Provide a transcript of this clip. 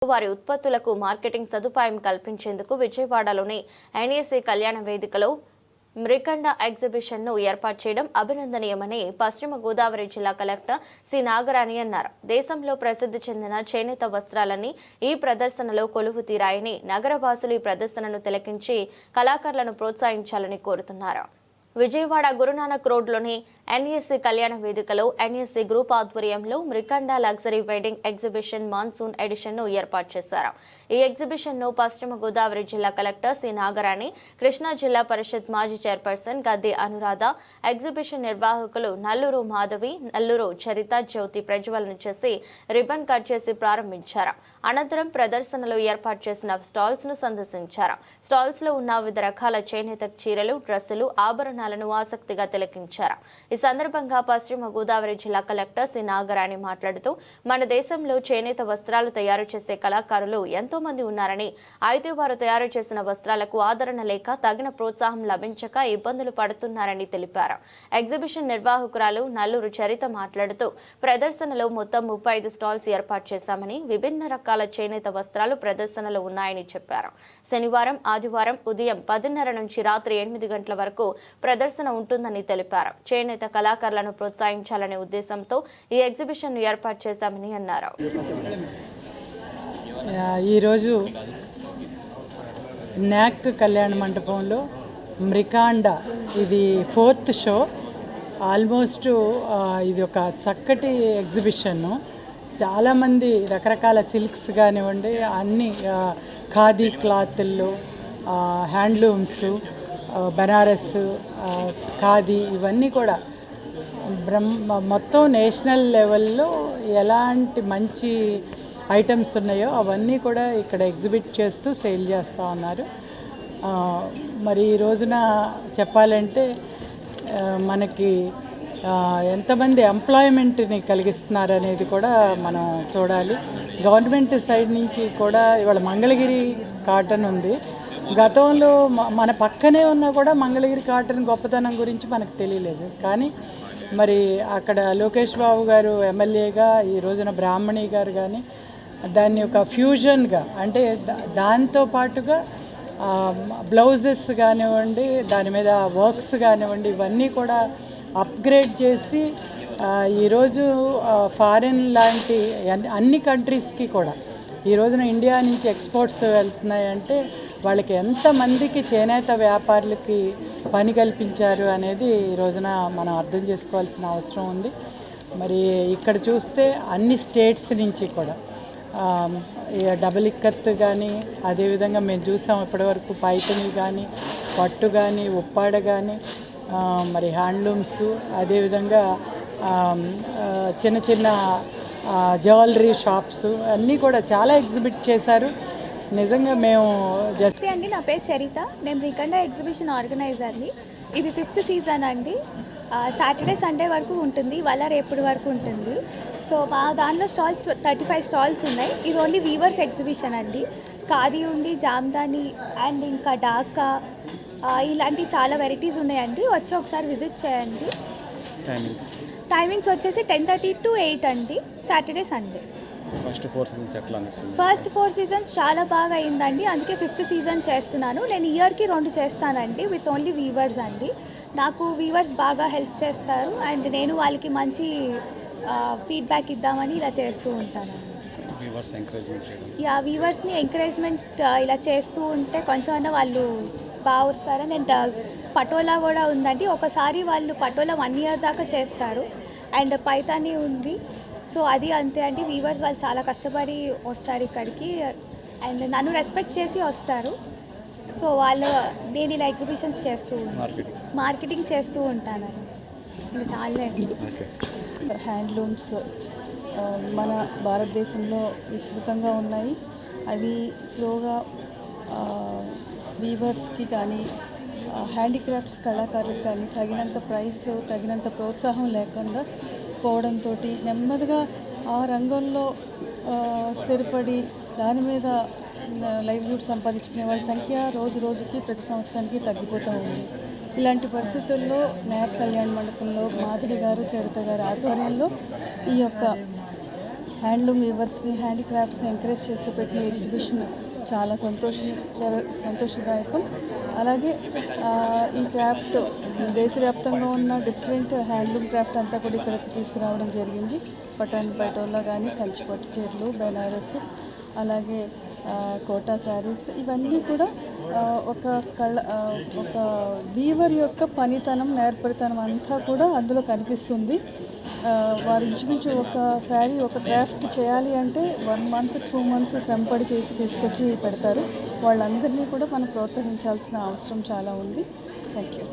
వారి ఉత్పత్తులకు మార్కెటింగ్ సదుపాయం కల్పించేందుకు విజయవాడలోని ఎన్ఎస్సీ కళ్యాణ వేదికలో మ్రికండ ఎగ్జిబిషన్ ను ఏర్పాటు చేయడం అభినందనీయమని పశ్చిమ గోదావరి జిల్లా కలెక్టర్ సి నాగరాణి అన్నారు. దేశంలో ప్రసిద్ధి చెందిన చేనేత వస్త్రాలని ఈ ప్రదర్శనలో కొలువు తీరాయని నగరవాసులు ఈ ప్రదర్శనను తిలకించి కళాకారులను ప్రోత్సహించాలని కోరుతున్నారు. విజయవాడ గురునానక్ రోడ్లోని ఎన్ఎస్సీ కళ్యాణ వేదికలో ఎన్ఎస్సీ గ్రూప్ ఆధ్వర్యంలో మ్రికండ luxury wedding exhibition monsoon edition ను ఏర్పాటు చేశారు. ఈ ఎగ్జిబిషన్ ను పశ్చిమ గోదావరి జిల్లా కలెక్టర్ సి నాగరాణి, కృష్ణా జిల్లా పరిషత్ మాజీ చైర్పర్సన్ గద్దె అనురాధ, ఎగ్జిబిషన్ నిర్వాహకులు నల్లూరు మాధవి, నల్లూరు చరిత జ్యోతి ప్రజ్వలన చేసి రిబన్ కట్ చేసి ప్రారంభించారు. అనంతరం ప్రదర్శనలో ఏర్పాటు చేసిన స్టాల్స్ ను సందర్శించారు. స్టాల్స్ లో ఉన్న వివిధ రకాల చేనేత చీరలు, డ్రెస్సులు, ఆభరణాలను ఆసక్తిగా తిలకించారు. ఈ సందర్భంగా పశ్చిమ గోదావరి జిల్లా కలెక్టర్ సి నాగరాణి మాట్లాడుతూ, మన దేశంలో చేనేత వస్త్రాలు తయారు చేసే కళాకారులు ఎంతో మంది ఉన్నారని, అయితే వారు తయారు చేసిన వస్త్రాలకు ఆదరణ లేక తగిన ప్రోత్సాహం లభించక ఇబ్బందులు పడుతున్నారని తెలిపారు. ఎగ్జిబిషన్ నిర్వాహకురాలు నల్లూరు చరిత మాట్లాడుతూ, ప్రదర్శనలో మొత్తం 35 స్టాల్స్ ఏర్పాటు చేశామని, విభిన్న రకాల చేనేత వస్త్రాలు ప్రదర్శనలో ఉన్నాయని చెప్పారు. శనివారం, ఆదివారం ఉదయం 10:30 నుంచి రాత్రి 8 గంటల వరకు ప్రదర్శన ఉంటుందని తెలిపారు. చేనేత కళాకారులను ప్రోత్సహించాలనే ఉద్దేశంతో ఈ ఎగ్జిబిషన్ ను ఏర్పాటు చేశామని అన్నారు. ఈరోజు నాక్ కళ్యాణ మండపంలో మ్రికాండ ఇది 4th షో. ఆల్మోస్ట్ ఇది ఒక చక్కటి ఎగ్జిబిషన్. చాలామంది రకరకాల సిల్క్స్ కానివ్వండి, అన్ని ఖాదీ క్లాత్లు, హ్యాండ్లూమ్స్, బనారస్, ఖాదీ, ఇవన్నీ కూడా మొత్తం నేషనల్ లెవెల్లో ఎలాంటి మంచి ఐటమ్స్ ఉన్నాయో అవన్నీ కూడా ఇక్కడ ఎగ్జిబిట్ చేస్తూ సేల్ చేస్తూ ఉన్నారు. మరి ఈ రోజున చెప్పాలంటే మనకి ఎంతమంది ఎంప్లాయ్మెంట్ని కలిగిస్తున్నారు అనేది కూడా మనం చూడాలి. గవర్నమెంట్ సైడ్ నుంచి కూడా ఇవాళ మంగళగిరి కాటన్ ఉంది. గతంలో మన పక్కనే ఉన్నా కూడా మంగళగిరి కాటన్ గొప్పతనం గురించి మనకు తెలియలేదు. కానీ మరి అక్కడ లోకేష్ బాబు గారు ఎమ్మెల్యేగా, ఈ రోజున బ్రాహ్మణి గారు కానీ దాన్ని ఒక ఫ్యూజన్గా, అంటే దాంతో పాటుగా బ్లౌజెస్ కానివ్వండి, దాని మీద వర్క్స్ కానివ్వండి, ఇవన్నీ కూడా అప్గ్రేడ్ చేసి ఈరోజు ఫారిన్ లాంటి అన్ని కంట్రీస్కి కూడా ఈ రోజున ఇండియా నుంచి ఎక్స్పోర్ట్స్ వెళ్తున్నాయంటే వాళ్ళకి ఎంతమందికి చేనేత వ్యాపారులకి పని కల్పించారు అనేది ఈ రోజున మనం అర్థం చేసుకోవాల్సిన అవసరం ఉంది. మరి ఇక్కడ చూస్తే అన్ని స్టేట్స్ నుంచి కూడా డబుల్ ఇక్కత్ కానీ, అదేవిధంగా మేము చూసాం ఇప్పటివరకు పైతని కానీ, పట్టు కానీ, ఉప్పాడ కానీ, మరి హ్యాండ్లూమ్స్, అదేవిధంగా చిన్న చిన్న జ్యువెలరీ షాప్స్ అన్నీ కూడా చాలా ఎగ్జిబిట్ చేశారు. నిజంగా మేము జస్ట్ అండి. నా పేరు చరిత, నేను మ్రికండ ఎగ్జిబిషన్ ఆర్గనైజర్ని. ఇది 5th సీజన్ అండి. సాటర్డే సండే వరకు ఉంటుంది, ఇవాళ రేపటి వరకు ఉంటుంది. సో మా దాంట్లో స్టాల్స్ 35 స్టాల్స్ ఉన్నాయి. ఇది ఓన్లీ వీవర్స్ ఎగ్జిబిషన్ అండి. ఖాదీ ఉంది, జామ్దాని అండ్ ఇంకా డాకా, ఇలాంటి చాలా వెరైటీస్ ఉన్నాయండి. వచ్చి ఒకసారి విజిట్ చేయండి. టైమింగ్స్ వచ్చేసి 10:30 to 8 అండి, సాటర్డే సండే. ఫస్ట్ 4 సీజన్స్ చాలా బాగా అయిందండి, అందుకే 5th సీజన్ చేస్తున్నాను. నేను ఇయర్కి 2 చేస్తానండి, విత్ ఓన్లీ వీవర్స్ అండి. నాకు వీవర్స్ బాగా హెల్ప్ చేస్తారు అండ్ నేను వాళ్ళకి మంచి ఫీడ్బ్యాక్ ఇద్దామని ఇలా చేస్తూ ఉంటాను. వీవర్స్ని ఎంకరేజ్మెంట్ ఇలా చేస్తూ ఉంటే కొంచెం అన్న వాళ్ళు బాగా వస్తారని. అండ్ పటోలా కూడా ఉందండి, ఒకసారి వాళ్ళు పటోలా 1 year దాకా చేస్తారు. అండ్ పైతాని ఉంది. సో అది అంతే అండి. వీవర్స్ వాళ్ళు చాలా కష్టపడి వస్తారు ఇక్కడికి అండ్ నన్ను రెస్పెక్ట్ చేసి వస్తారు. సో నేను ఇలా ఎగ్జిబిషన్స్ చేస్తూ మార్కెటింగ్ చేస్తూ ఉంటానండి. ఇంకా చాలా హ్యాండ్లూమ్స్ మన భారతదేశంలో విస్తృతంగా ఉన్నాయి. అవి స్లోగా వీవర్స్కి కానీ, హ్యాండిక్రాఫ్ట్స్ కళాకారులకు కానీ తగినంత ప్రైస్, తగినంత ప్రోత్సాహం లేకుండా పోవడంతో నెమ్మదిగా ఆ రంగంలో స్థిరపడి దాని మీద లైవ్లీహుడ్ సంపాదించుకునే వాళ్ళ సంఖ్య రోజు రోజుకి ప్రతి సంవత్సరానికి తగ్గిపోతూ ఉంది. ఇలాంటి పరిస్థితుల్లో నాక్ కళ్యాణ మండపంలో మాధురి గారు, చరిత గారు ఆధ్వర్యంలో ఈ యొక్క హ్యాండ్లూమ్ వీవర్స్ని హ్యాండీక్రాఫ్ట్స్ని ఎంకరేజ్ చేస్తూ పెట్టిన ఎగ్జిబిషన్ చాలా సంతోషదాయకం. అలాగే ఈ క్రాఫ్ట్ దేశవ్యాప్తంగా ఉన్న డిఫరెంట్ హ్యాండ్లూమ్ క్రాఫ్ట్ అంతా కూడా ఇక్కడికి తీసుకురావడం జరిగింది. పటాన్ పటోలా కానీ, కంచిపట్టు చీరలు, బెనారస్, అలాగే కోటా శారీస్, ఇవన్నీ కూడా ఒక వీవర్ యొక్క పనితనం, నేర్పరితనం అంతా కూడా అందులో కనిపిస్తుంది. వారు ఇంచుమించు ఒక శారీ, ఒక క్రాఫ్ట్ చేయాలి అంటే 1 month 2 months శ్రమపడి చేసి తీసుకొచ్చి పెడతారు. వాళ్ళందరినీ కూడా మనం ప్రోత్సహించాల్సిన అవసరం చాలా ఉంది. Thank you.